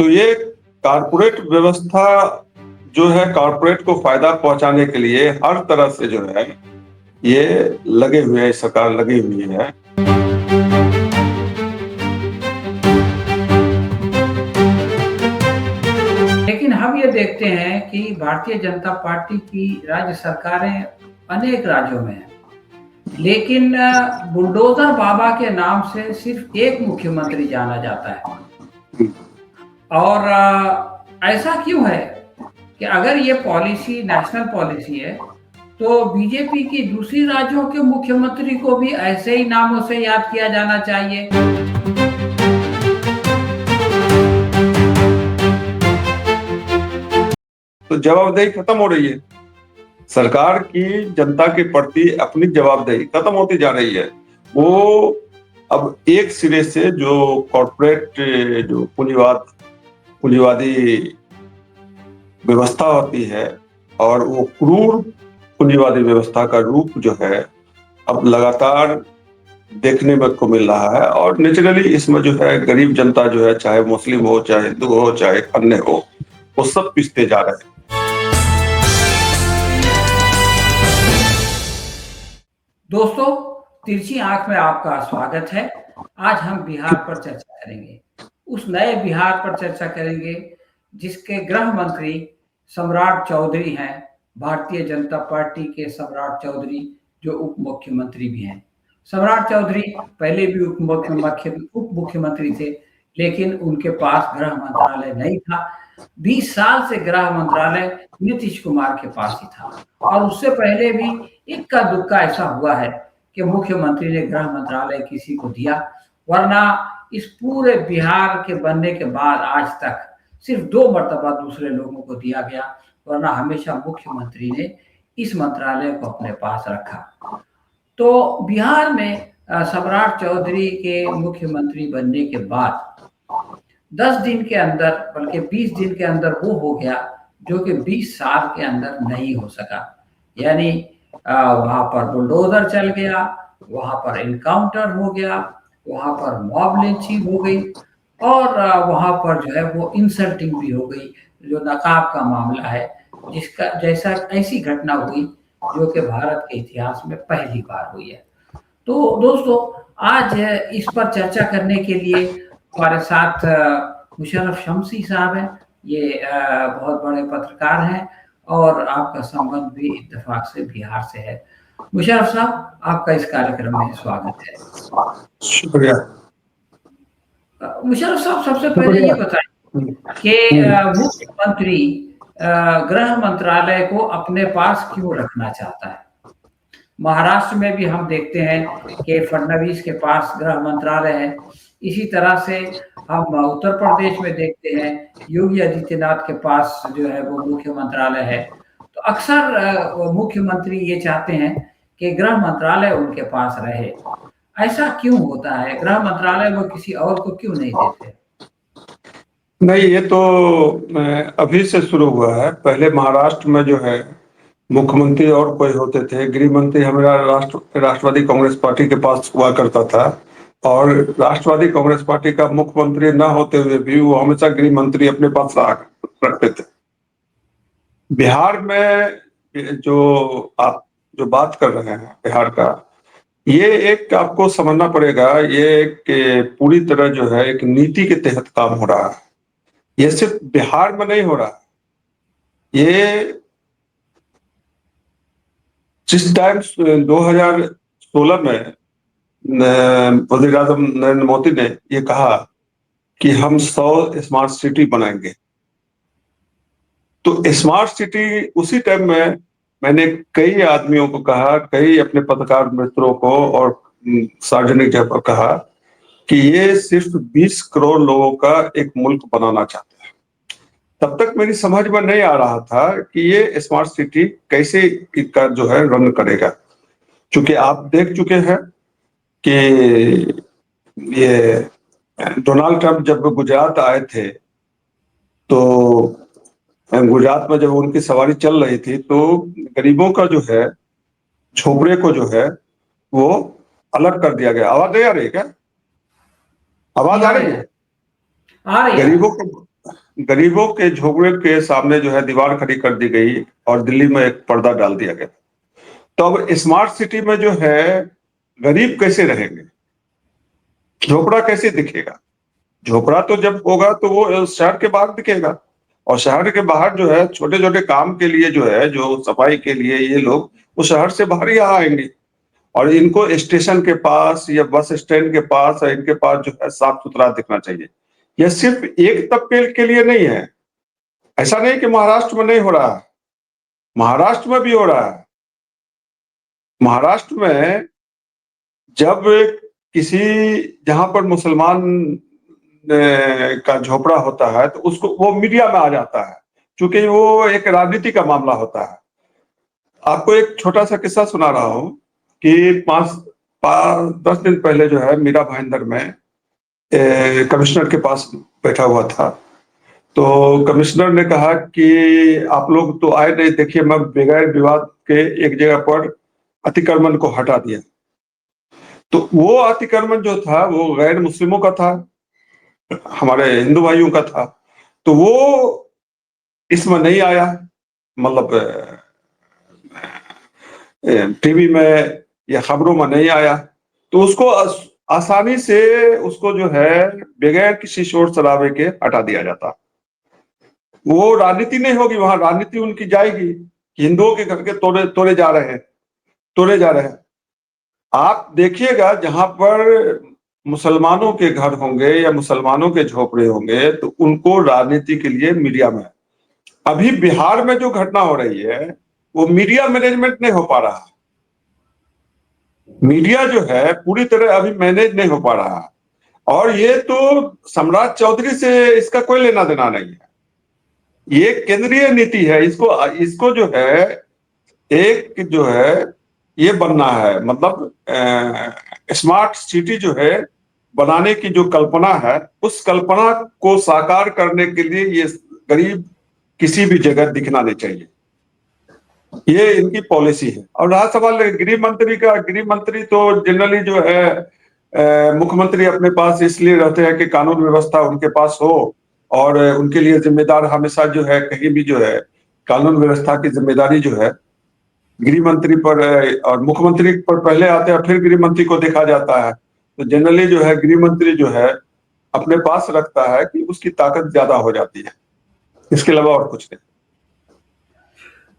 तो ये कारपोरेट व्यवस्था जो है, कारपोरेट को फायदा पहुंचाने के लिए हर तरह से जो है ये लगे हुए हैं, सरकार लगी हुई है। लेकिन हम ये देखते हैं कि भारतीय जनता पार्टी की राज्य सरकारें अनेक राज्यों में हैं, लेकिन बुलडोजर बाबा के नाम से सिर्फ एक मुख्यमंत्री जाना जाता है। और ऐसा क्यों है कि अगर ये पॉलिसी नेशनल पॉलिसी है तो बीजेपी की दूसरी राज्यों के मुख्यमंत्री को भी ऐसे ही नामों से याद किया जाना चाहिए। तो जवाबदेही खत्म हो रही है, सरकार की जनता के प्रति अपनी जवाबदेही खत्म होती जा रही है। वो अब एक सिरे से जो कॉर्पोरेट जो पूंजीवादी व्यवस्था होती है और वो क्रूर पूंजीवादी व्यवस्था का रूप जो है अब लगातार देखने में को मिल रहा है। और नेचुरली इसमें जो है गरीब जनता जो है, चाहे मुस्लिम हो, चाहे हिंदू हो, चाहे अन्य हो, वो सब पिसते जा रहे हैं। दोस्तों, तिरछी आंख में आपका स्वागत है। आज हम बिहार पर चर्चा करेंगे, उस नए बिहार पर चर्चा करेंगे जिसके गृह मंत्री सम्राट चौधरी हैं, भारतीय जनता पार्टी के सम्राट चौधरी, जो उप मुख्यमंत्री भी हैं। सम्राट चौधरी पहले भी उप मुख्यमंत्री थे, लेकिन उनके पास गृह मंत्रालय नहीं था। 20 साल से गृह मंत्रालय नीतीश कुमार के पास ही था, और उससे पहले भी इक्का दुक्का ऐसा हुआ है कि मुख्यमंत्री ने गृह मंत्रालय किसी को दिया, वरना इस पूरे बिहार के बनने के बाद आज तक सिर्फ 2 मर्तबा दूसरे लोगों को दिया गया, वरना हमेशा मुख्यमंत्री ने इस मंत्रालय को अपने पास रखा। तो बिहार में सम्राट चौधरी के मुख्यमंत्री बनने के बाद 10 दिन के अंदर, बल्कि 20 दिन के अंदर वो हो गया जो कि 20 साल के अंदर नहीं हो सका। यानी वहां पर बुलडोजर चल गया, वहां पर इनकाउंटर हो गया, वहां पर मॉब लिंचिंग हो गई, और वहां पर जो है वो इंसल्टिंग भी हो गई, जो नकाब का मामला है, जिसका जैसा ऐसी घटना हुई जो कि भारत के इतिहास में पहली बार हुई है। तो दोस्तों, आज इस पर चर्चा करने के लिए हमारे साथ मुशर्रफ शमसी साहब हैं। ये बहुत बड़े पत्रकार हैं और आपका संबंध भी इत्तेफाक से बिहार से है। मुशर्रफ साहब, आपका इस कार्यक्रम में स्वागत है। शुक्रिया। मुशर्रफ साहब, सबसे पहले ये बताएं कि मुख्यमंत्री गृह मंत्रालय को अपने पास क्यों रखना चाहता है। महाराष्ट्र में भी हम देखते हैं कि फडणवीस के पास गृह मंत्रालय है, इसी तरह से हम उत्तर प्रदेश में देखते हैं योगी आदित्यनाथ के पास जो है वो मुख्य मंत्रालय है। तो अक्सर मुख्यमंत्री ये चाहते हैं कि गृह मंत्रालय उनके पास रहे। ऐसा क्यों होता है? गृह मंत्रालय वो किसी और को क्यों नहीं देते? नहीं, ये तो अभी से शुरू हुआ है। पहले महाराष्ट्र में जो है मुख्यमंत्री और कोई होते थे, गृह मंत्री हमारा राष्ट्रवादी कांग्रेस पार्टी के पास हुआ करता था, और राष्ट्रवादी कांग्रेस पार्टी का मुख्यमंत्री न होते हुए भी वो हमेशा गृह मंत्री अपने पास रखते थे। बिहार में जो आप जो बात कर रहे हैं बिहार का, ये एक आपको समझना पड़ेगा, ये एक पूरी तरह जो है एक नीति के तहत काम हो रहा है। ये सिर्फ बिहार में नहीं हो रहा, ये जिस टाइम 2016 में वजीर आजम नरेंद्र मोदी ने ये कहा कि हम 100 स्मार्ट सिटी बनाएंगे, तो स्मार्ट सिटी उसी टाइम में मैंने कई आदमियों को कहा, कई अपने पत्रकार मित्रों को और सार्वजनिक जगह पर कहा कि ये सिर्फ 20 करोड़ लोगों का एक मुल्क बनाना चाहते हैं। तब तक मेरी समझ में नहीं आ रहा था कि ये स्मार्ट सिटी कैसे का जो है रन करेगा, क्योंकि आप देख चुके हैं कि ये डोनाल्ड ट्रंप जब गुजरात आए थे, तो गुजरात में जब उनकी सवारी चल रही थी तो गरीबों का जो है झोपड़े को जो है वो अलग कर दिया गया। आवाज नहीं आ रही है क्या? आवाज आ रही है? आ रही है। गरीबों के झोपड़े के सामने जो है दीवार खड़ी कर दी गई और दिल्ली में एक पर्दा डाल दिया गया। तो अब स्मार्ट सिटी में जो है गरीब कैसे रहेंगे, झोपड़ा कैसे दिखेगा? झोपड़ा तो जब होगा तो वो शहर के बाहर दिखेगा, और शहर के बाहर जो है छोटे छोटे काम के लिए जो है, जो सफाई के लिए ये लोग वो शहर से बाहर ही यहाँ आएंगे, और इनको स्टेशन के पास या बस स्टैंड के पास या इनके पास जो है साफ सुथरा दिखना चाहिए। यह सिर्फ एक तबके के लिए नहीं है। ऐसा नहीं कि महाराष्ट्र में नहीं हो रहा है, महाराष्ट्र में भी हो रहा है। महाराष्ट्र में जब किसी, जहां पर मुसलमान का झोपड़ा होता है तो उसको वो मीडिया में आ जाता है, क्योंकि वो एक राजनीति का मामला होता है। आपको एक छोटा सा किस्सा सुना रहा हूं कि 10 दिन पहले जो है मीरा भाईंदर में कमिश्नर के पास बैठा हुआ था। तो कमिश्नर ने कहा कि आप लोग तो आए नहीं, देखिए मैं बगैर विवाद के एक जगह पर अतिक्रमण को हटा दिया। तो वो अतिक्रमण जो था वो गैर मुस्लिमों का था, हमारे हिंदू भाइयों का था। तो वो इसमें नहीं आया, मतलब टीवी में या खबरों में नहीं आया। तो उसको आसानी से उसको जो है बगैर किसी शोर शराबे के हटा दिया जाता। वो राजनीति नहीं होगी, वहां राजनीति उनकी जाएगी कि हिंदुओं के घर के तोड़े तोड़े जा रहे हैं, तोड़े जा रहे हैं। आप देखिएगा जहां पर मुसलमानों के घर होंगे या मुसलमानों के झोपड़े होंगे तो उनको राजनीति के लिए मीडिया में, अभी बिहार में जो घटना हो रही है वो मीडिया मैनेजमेंट नहीं हो पा रहा। मीडिया जो है पूरी तरह अभी मैनेज नहीं हो पा रहा, और ये तो सम्राट चौधरी से इसका कोई लेना देना नहीं है। ये केंद्रीय नीति है, इसको इसको जो है एक जो है ये बनना है, मतलब स्मार्ट सिटी जो है बनाने की जो कल्पना है, उस कल्पना को साकार करने के लिए ये गरीब किसी भी जगह दिखना नहीं चाहिए। ये इनकी पॉलिसी है। और रहा सवाल गृह मंत्री का, गृह मंत्री तो जनरली जो है मुख्यमंत्री अपने पास इसलिए रहते हैं कि कानून व्यवस्था उनके पास हो, और उनके लिए जिम्मेदार हमेशा जो है कहीं भी जो है कानून व्यवस्था की जिम्मेदारी जो है गृह मंत्री पर और मुख्यमंत्री पर पहले आते हैं, फिर गृह मंत्री को देखा जाता है। तो जनरली जो है गृह मंत्री जो है अपने पास रखता है कि उसकी ताकत ज्यादा हो जाती है, इसके अलावा और कुछ नहीं।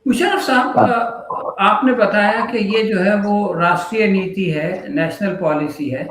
मुशर्रफ साहब, आपने बताया कि ये जो है वो राष्ट्रीय नीति है, नेशनल पॉलिसी है,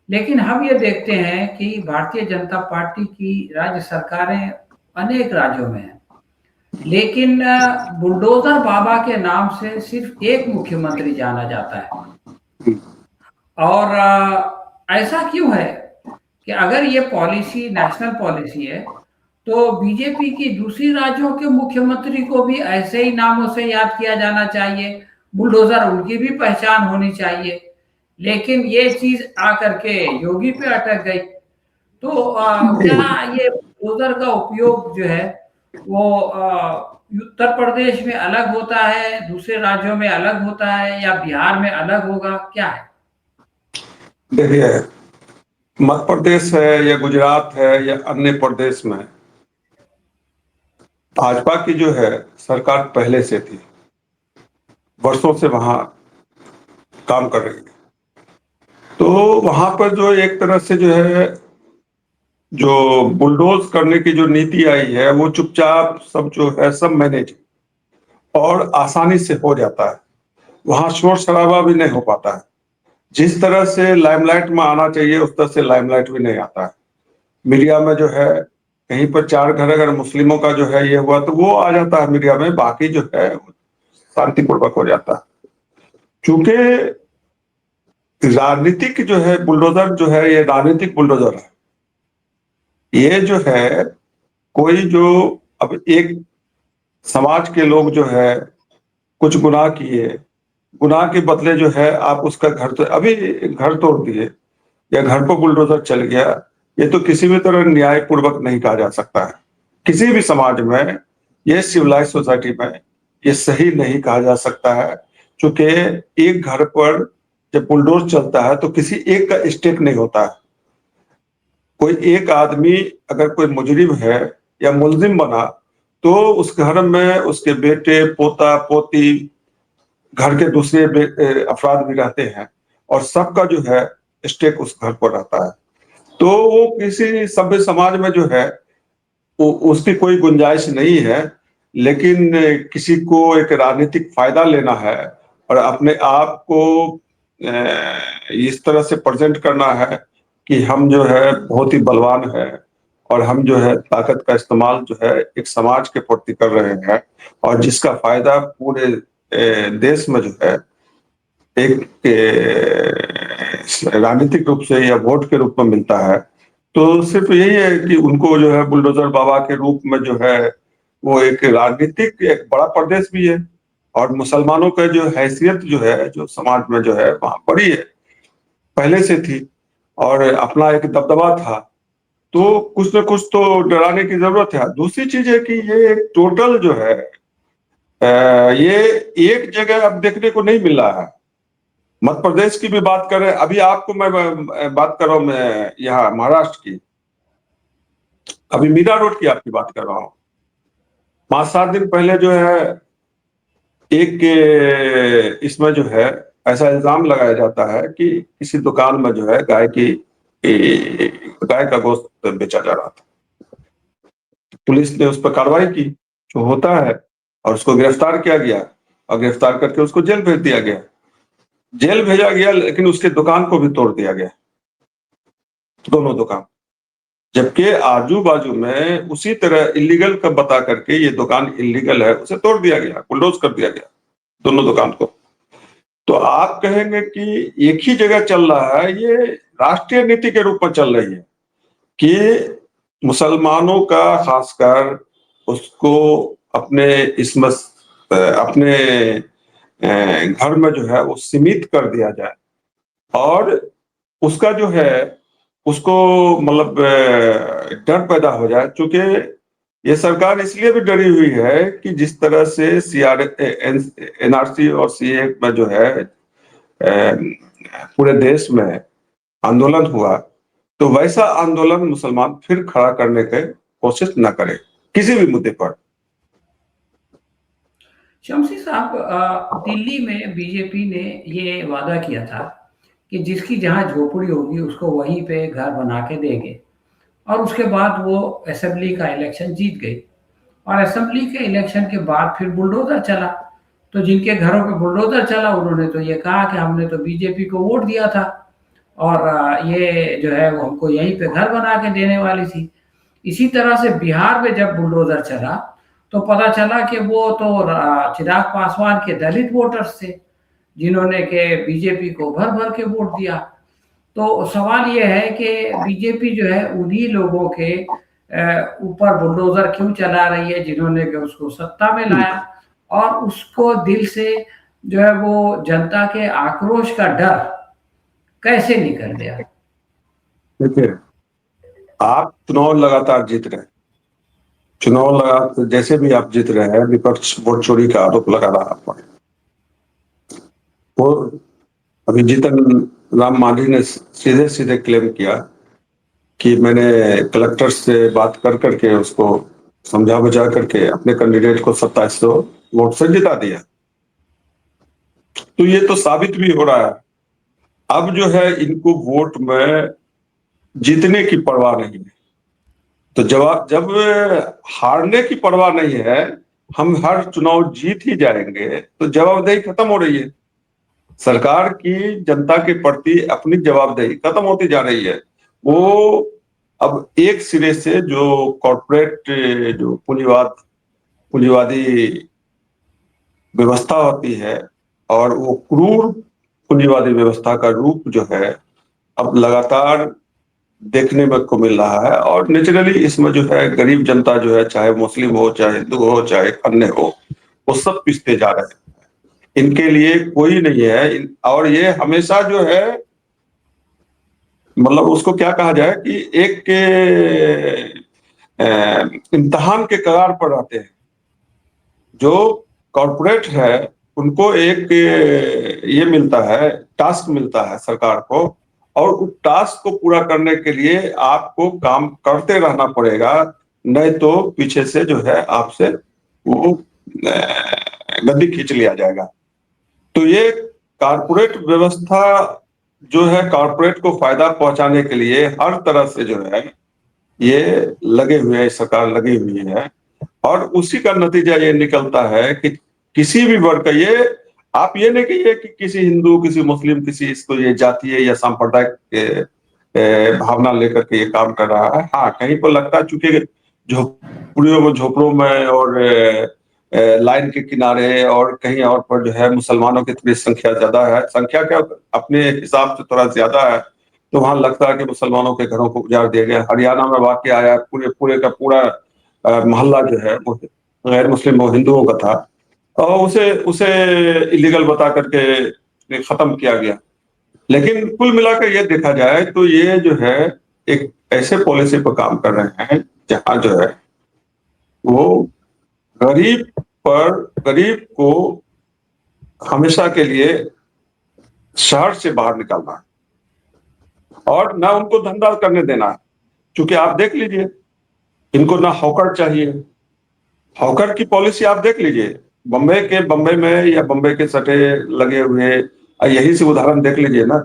लेकिन हम ये देखते हैं कि भारतीय जनता पार्टी की राज्य सरकारें अनेक राज्यों में हैं, लेकिन बुलडोजर बाबा के नाम से सिर्फ एक मुख्यमंत्री जाना जाता है। और ऐसा क्यों है कि अगर ये पॉलिसी नेशनल पॉलिसी है तो बीजेपी की दूसरी राज्यों के मुख्यमंत्री को भी ऐसे ही नामों से याद किया जाना चाहिए, बुलडोजर उनकी भी पहचान होनी चाहिए, लेकिन ये चीज आकर के योगी पे अटक गई। तो क्या ये बुलडोजर का उपयोग जो है वो उत्तर प्रदेश में अलग होता है, दूसरे राज्यों में अलग होता है, या बिहार में अलग होगा, क्या है? देखिए, मध्य प्रदेश है या गुजरात है या अन्य प्रदेश में भाजपा की जो है सरकार पहले से थी, वर्षों से वहां काम कर रही है। तो वहां पर जो एक तरह से जो है जो बुलडोज करने की जो नीति आई है वो चुपचाप सब जो है सब मैनेज और आसानी से हो जाता है, वहां शोर शराबा भी नहीं हो पाता है। जिस तरह से लाइमलाइट में आना चाहिए उस तरह से लाइमलाइट भी नहीं आता है। मीडिया में जो है कहीं पर 4 घर अगर मुस्लिमों का जो है ये हुआ तो वो आ जाता है मीडिया में, बाकी जो है शांतिपूर्वक हो जाता है। क्योंकि राजनीतिक जो है बुलडोजर जो है ये राजनीतिक बुलडोजर है। ये जो है कोई जो अब एक समाज के लोग जो है कुछ गुनाह किए, गुनाह के बदले जो है आप उसका घर, तो अभी घर तोड़ दिए या घर पर बुलडोजर चल गया, ये तो किसी भी तरह न्यायपूर्वक नहीं कहा जा सकता है। किसी भी समाज में, ये सिविलाइज सोसाइटी में ये सही नहीं कहा जा सकता है, क्योंकि एक घर पर जब बुलडोज चलता है तो किसी एक का स्टेक नहीं होता है। कोई एक आदमी अगर कोई मुजरिम है या मुलजिम बना, तो उस घर में उसके बेटे, पोता, पोती, घर के दूसरे अफराद भी रहते हैं, और सबका जो है स्टेक उस घर पर रहता है। तो वो किसी सभ्य समाज में जो है उसकी कोई गुंजाइश नहीं है। लेकिन किसी को एक राजनीतिक फायदा लेना है और अपने आप को इस तरह से प्रेजेंट करना है कि हम जो है बहुत ही बलवान है, और हम जो है ताकत का इस्तेमाल जो है एक समाज के प्रति कर रहे हैं, और जिसका फायदा पूरे देश में जो है एक राजनीतिक रूप से या वोट के रूप में मिलता है। तो सिर्फ यही है कि उनको जो है बुलडोजर बाबा के रूप में जो है वो एक राजनीतिक एक बड़ा प्रदेश भी है, और मुसलमानों का जो हैसियत जो है जो समाज में जो है वहां बड़ी है, पहले से थी, और अपना एक दबदबा था। तो कुछ न कुछ तो डराने की जरूरत है। दूसरी चीज है कि ये एक टोटल जो है ये एक जगह अब देखने को नहीं मिल रहा है। मध्य प्रदेश की भी बात करें, अभी आपको मैं बात कर रहा हूं, मैं यहाँ महाराष्ट्र की, अभी मीरा रोड की आपकी बात कर रहा हूँ। 5-7 दिन पहले जो है एक इसमें जो है ऐसा इल्जाम लगाया जाता है कि किसी दुकान में जो है गाय का गोश्त बेचा जा रहा था। पुलिस ने उस पर कार्रवाई की, जो होता है, और उसको गिरफ्तार किया गया, और गिरफ्तार करके उसको जेल भेज दिया गया। जेल भेजा गया, लेकिन उसके दुकान को भी तोड़ दिया गया, दोनों दुकान। जबकि आजू बाजू में उसी तरह इलीगल का बता करके ये दुकान इलीगल है, उसे तोड़ दिया गया, बुलडोज कर दिया गया दोनों दुकान को। तो आप कहेंगे कि एक ही जगह चल रहा है, ये राष्ट्रीय नीति के रूप में चल रही है कि मुसलमानों का खासकर उसको अपने अपने घर में जो है वो सीमित कर दिया जाए, और उसका जो है उसको मतलब डर पैदा हो जाए। क्योंकि ये सरकार इसलिए भी डरी हुई है कि जिस तरह से एनआरसी और सीए में जो है पूरे देश में आंदोलन हुआ, तो वैसा आंदोलन मुसलमान फिर खड़ा करने की कोशिश न करे किसी भी मुद्दे पर। शमसी साहब, दिल्ली में बीजेपी ने ये वादा किया था कि जिसकी जहां झोपड़ी होगी उसको वहीं पे घर बना के देंगे, और उसके बाद वो असेंबली का इलेक्शन जीत गई। और असेंबली के इलेक्शन के बाद फिर बुलडोजर चला। तो जिनके घरों पे बुलडोजर चला उन्होंने तो ये कहा कि हमने तो बीजेपी को वोट दिया था, और ये जो है वो हमको यहीं पे घर बना के देने वाली थी। इसी तरह से बिहार में जब बुलडोजर चला तो पता चला कि वो तो चिराग पासवान के दलित वोटर्स थे, जिन्होंने के बीजेपी को भर भर के वोट दिया। तो सवाल ये है कि बीजेपी जो है उन्हीं लोगों के ऊपर बुलडोजर क्यों चला रही है जिन्होंने के उसको सत्ता में लाया, और उसको दिल से जो है वो जनता के आक्रोश का डर कैसे निकल गया। देखिए, आप चुनाव लगातार जीत रहे हैं, चुनाव लगा जैसे भी आप जीत रहे हैं, विपक्ष वोट चोरी का आरोप लगा रहा है। वो अभी जीतन राम मांझी ने सीधे सीधे क्लेम किया कि मैंने कलेक्टर से बात कर करके उसको समझा बुझा करके अपने कैंडिडेट को 2700 वोट से जिता दिया। तो ये तो साबित भी हो रहा है, अब जो है इनको वोट में जीतने की परवाह नहीं है। तो जब हारने की परवाह नहीं है, हम हर चुनाव जीत ही जाएंगे, तो जवाबदेही खत्म हो रही है। सरकार की जनता के प्रति अपनी जवाबदेही खत्म होती जा रही है। वो अब एक सिरे से जो कॉर्पोरेट जो पूंजीवादी व्यवस्था होती है, और वो क्रूर पूंजीवादी व्यवस्था का रूप जो है अब लगातार देखने में को मिल रहा है। और नेचुरली इसमें जो है गरीब जनता जो है, चाहे मुस्लिम हो, चाहे हिंदू हो, चाहे अन्य हो, वो सब पिसते जा रहे हैं। इनके लिए कोई नहीं है। और ये हमेशा जो है मतलब उसको क्या कहा जाए कि एक इम्तिहान के कगार पर रहते हैं। जो कॉरपोरेट है उनको एक ये मिलता है, टास्क मिलता है सरकार को, और उस टास्क को पूरा करने के लिए आपको काम करते रहना पड़ेगा। नहीं तो पीछे से जो है आपसे वो गद्दी खींच लिया जाएगा। तो ये कारपोरेट व्यवस्था जो है, कारपोरेट को फायदा पहुंचाने के लिए हर तरह से जो है ये लगे हुए हैं, सरकार लगी हुई है। और उसी का नतीजा ये निकलता है कि किसी भी वर्ग का, ये आप ये नहीं कहिए कि किसी हिंदू, किसी मुस्लिम, किसी इसको ये जातीय या सांप्रदायिक भावना लेकर के ये काम कर रहा है। हाँ, कहीं पर लगता है चूंकि झोपड़ों में और लाइन के किनारे और कहीं और पर जो है मुसलमानों की थोड़ी संख्या ज्यादा है, संख्या क्या अपने हिसाब से थोड़ा ज्यादा है, तो वहां लगता है कि मुसलमानों के घरों को उजाड़ दिया गया। हरियाणा में वाकया आया, पूरे पूरे का पूरा मोहल्ला जो है वो गैर मुस्लिम वो हिंदुओं का था, और उसे उसे इलीगल बता करके खत्म किया गया। लेकिन कुल मिलाकर ये देखा जाए तो ये जो है एक ऐसे पॉलिसी पर काम कर रहे हैं जहां जो है वो गरीब गरीब को हमेशा के लिए शहर से बाहर निकालना है और ना उनको धंधा करने देना है। क्योंकि आप देख लीजिए, इनको ना हॉकर चाहिए। हॉकर की पॉलिसी आप देख लीजिए, बम्बई में या बम्बई के सटे लगे हुए, यही से उदाहरण देख लीजिए ना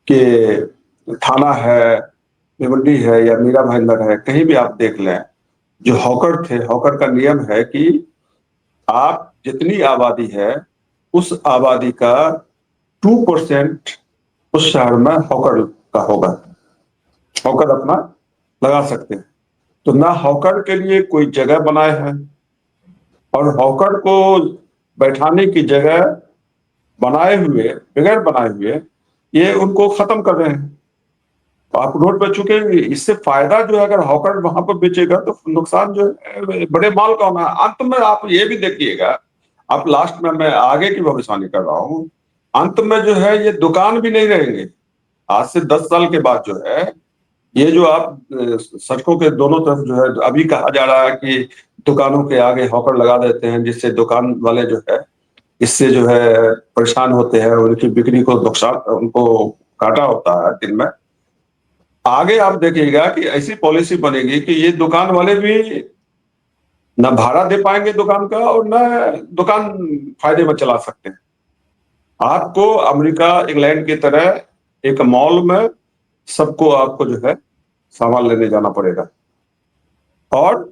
कि थाना है, भिवंडी है या मीरा भाईंदर है, कहीं भी आप देख लें, जो हॉकर थे, हॉकर का नियम है कि आप जितनी आबादी है उस आबादी का 2% उस शहर में हॉकर का होगा, हॉकर अपना लगा सकते हैं। तो ना हॉकर के लिए कोई जगह बनाए हैं, और हॉकर को बैठाने की जगह बनाए हुए, बगैर बनाए हुए ये उनको खत्म कर रहे हैं। तो आप रोड पर, चुके इससे फायदा जो है, अगर हॉकर वहां पर बेचेगा तो नुकसान जो है बड़े माल का होना है। अंत में आप ये भी देखिएगा, आप लास्ट में, मैं आगे की भविष्यवाणी कर रहा हूँ, अंत में जो है ये दुकान भी नहीं रहेंगे। आज से 10 साल के बाद जो है ये जो आप सड़कों के दोनों तरफ जो है, अभी कहा जा रहा है कि दुकानों के आगे हॉकर लगा देते हैं जिससे दुकान वाले जो है इससे जो है परेशान होते हैं, उनकी बिक्री को नुकसान, उनको घाटा होता है दिन में। आगे आप देखिएगा कि ऐसी पॉलिसी बनेगी कि ये दुकान वाले भी ना भाड़ा दे पाएंगे दुकान का, और ना दुकान फायदे में चला सकते हैं। आपको अमेरिका, इंग्लैंड की तरह एक मॉल में सबको आपको जो है सामान लेने जाना पड़ेगा, और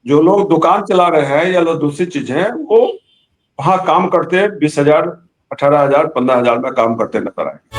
जो लोग दुकान चला रहे हैं या लोग दूसरी चीजें, वो वहां काम करते 20,000, 18,000, 15,000 में काम करते नजर आए।